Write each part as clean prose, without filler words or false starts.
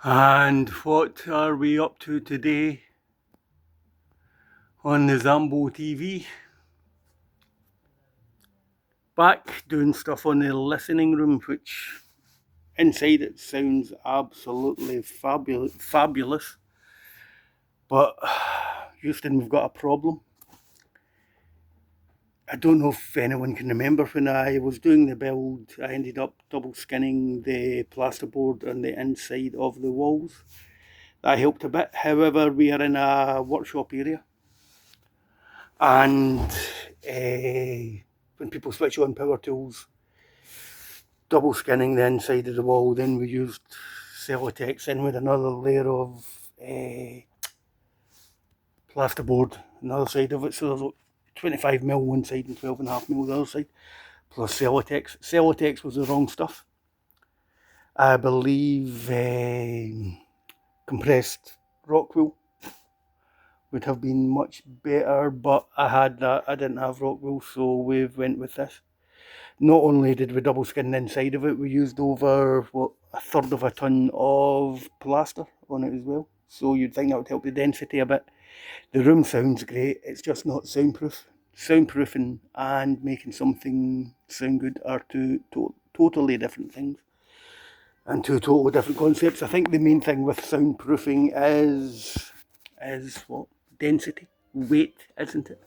And what are we up to today on the Zambo TV? Back doing stuff on the listening room, which inside it sounds absolutely fabulous. But Houston, we've got a problem. I don't know if anyone can remember when I was doing the build, I ended up double skinning the plasterboard on the inside of the walls. That helped a bit. However, we are in a workshop area, and when people switch on power tools, double skinning the inside of the wall, then we used Celotex in with another layer of plasterboard on the other side of it. So there's 25mm one side and 12.5mm the other side, plus Celotex. Celotex was the wrong stuff. I believe compressed rock wool would have been much better, but I had that. I didn't have rock wool, so we went with this. Not only did we double skin the inside of it, we used over a third of a ton of plaster on it as well. So you'd think that would help the density a bit. The room sounds great, it's just not soundproof. Soundproofing and making something sound good are two totally different things and two totally different concepts. I think the main thing with soundproofing is what? Density, weight, isn't it?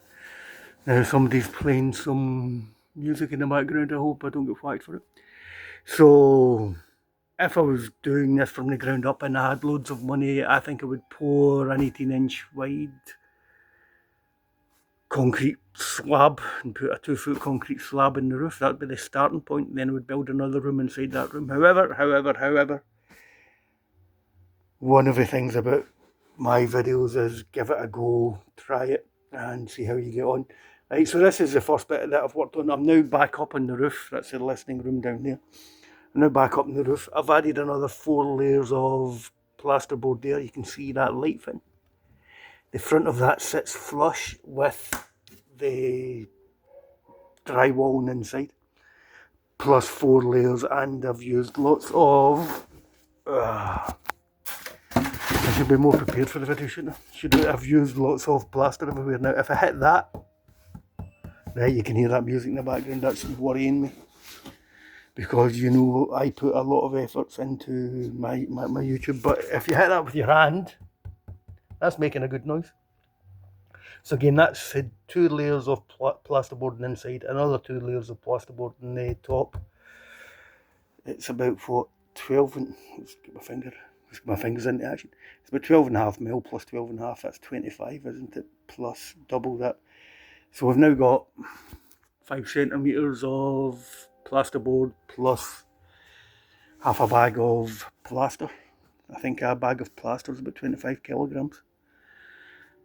Now somebody's playing some music in the background. I hope I don't get whacked for it. So if I was doing this from the ground up and I had loads of money, I think I would pour an 18-inch wide concrete slab and put a 2-foot concrete slab in the roof. That'd be the starting point. Then I would build another room inside that room. However, one of the things about my videos is give it a go, try it, and see how you get on. Right, so this is the first bit that I've worked on. I'm now back up on the roof. That's the listening room down there. I'm now back up on the roof. I've added another 4 layers of plasterboard there. You can see that light fin. The front of that sits flush with the drywall on the inside, plus 4 layers, and I've used lots of I should be more prepared for the video, shouldn't I? I've used lots of plaster everywhere. Now, if I hit that, right, you can hear that music in the background, that's worrying me. Because, you know, I put a lot of efforts into my YouTube, but if you hit that with your hand, that's making a good noise. So again, that's 2 layers of plasterboard on the inside, another 2 layers of plasterboard on the top. It's about, what, 12, and let's get my fingers into action. It's about 12.5mm plus 12.5, that's 25, isn't it? Plus double that. So we've now got 5 centimetres of plasterboard plus half a bag of plaster. I think a bag of plaster is about 25 kilograms.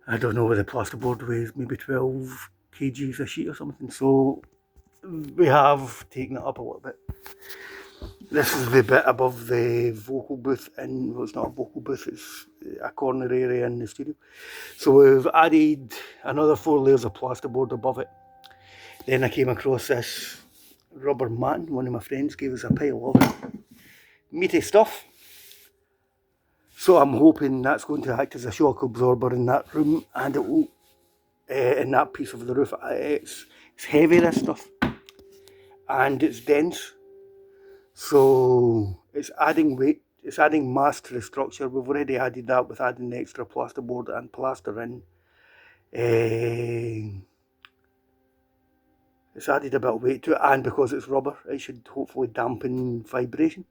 I don't know where the plasterboard weighs, maybe 12 kgs a sheet or something. So we have taken it up a little bit. This is the bit above the vocal booth, and well, it's not a vocal booth, it's a corner area in the studio. So we've added another 4 layers of plasterboard above it. Then I came across this rubber mat. One of my friends gave us a pile of it. Meaty stuff. So I'm hoping that's going to act as a shock absorber in that room, and it will, in that piece of the roof. It's heavy, this stuff, and it's dense. So it's adding weight, it's adding mass to the structure. We've already added that with adding the extra plasterboard and plaster in. It's added a bit of weight to it, and because it's rubber, it should hopefully dampen vibration.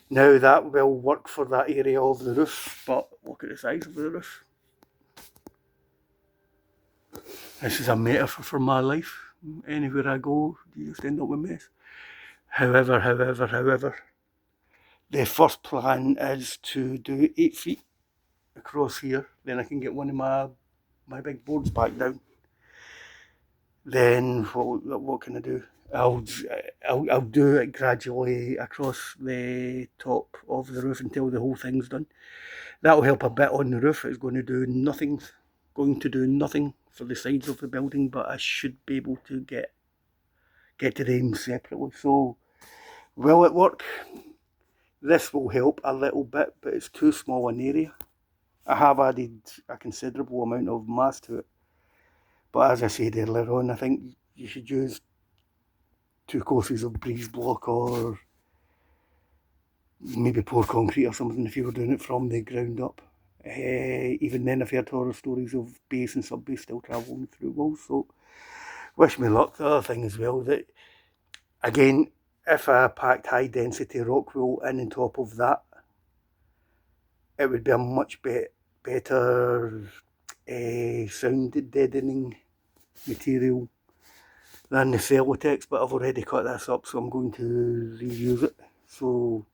Now that will work for that area of the roof, but look at the size of the roof. This is a metaphor for my life. Anywhere I go, you just end up with mess. However, the first plan is to do 8 feet across here. Then I can get one of my big boards back down. Then what can I do? I'll do it gradually across the top of the roof until the whole thing's done. That'll help a bit on the roof. It's going to do nothing for the sides of the building, but I should be able to get to them separately. So will it work? This will help a little bit, but it's too small an area. I have added a considerable amount of mass to it, but as I said earlier on, I think you should use 2 courses of breeze block, or maybe pour concrete or something if you were doing it from the ground up. Even then, I've heard horror stories of base and sub base still travelling through walls, so wish me luck. The other thing as well, that again, if I packed high density rock wool in on top of that, it would be a much better sound deadening material than the Celotex, but I've already cut this up, so I'm going to reuse it. So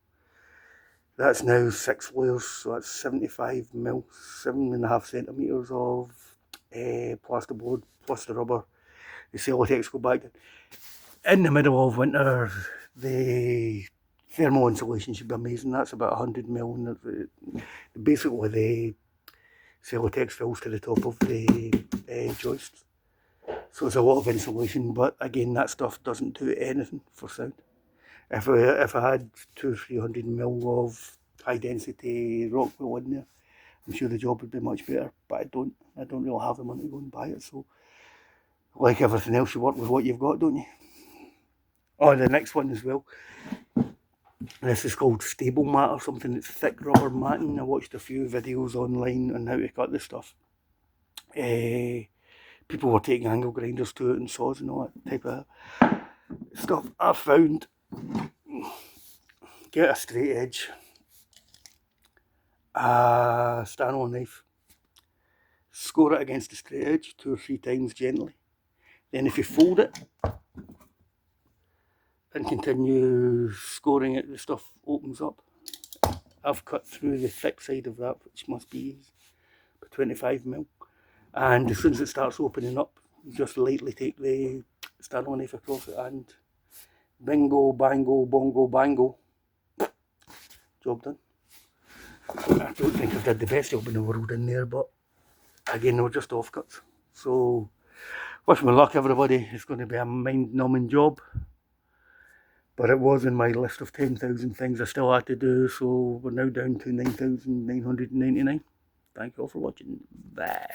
that's now 6 layers, so that's 75 mil, 7.5 centimetres of plasterboard plus the rubber. The Celotex go back in the middle of winter. The thermal insulation should be amazing. That's about 100 mil, and basically the Celotex fills to the top of the joists. So it's a lot of insulation, but again, that stuff doesn't do anything for sound. If I had 200 or 300 mil of high density rock wool in there, I'm sure the job would be much better, but I don't really have the money to go and buy it, so like everything else, you work with what you've got, don't you? Oh, the next one as well, this is called stable mat or something. It's thick rubber matting. I watched a few videos online on how to cut this stuff. People were taking angle grinders to it and saws and all that type of stuff. I found, get a straight edge, a Stanley knife, score it against the straight edge 2 or 3 times gently. Then if you fold it and continue scoring it, the stuff opens up. I've cut through the thick side of that, which must be 25 mil. And as soon as it starts opening up, you just lightly take the Stanley knife across it and bingo, bango, bongo, bango. Job done. I don't think I've did the best job in the world in there, but again, they were just offcuts. So, wish me luck, everybody. It's going to be a mind-numbing job. But it was in my list of 10,000 things I still had to do, so we're now down to 9,999. Thank you all for watching. Bye.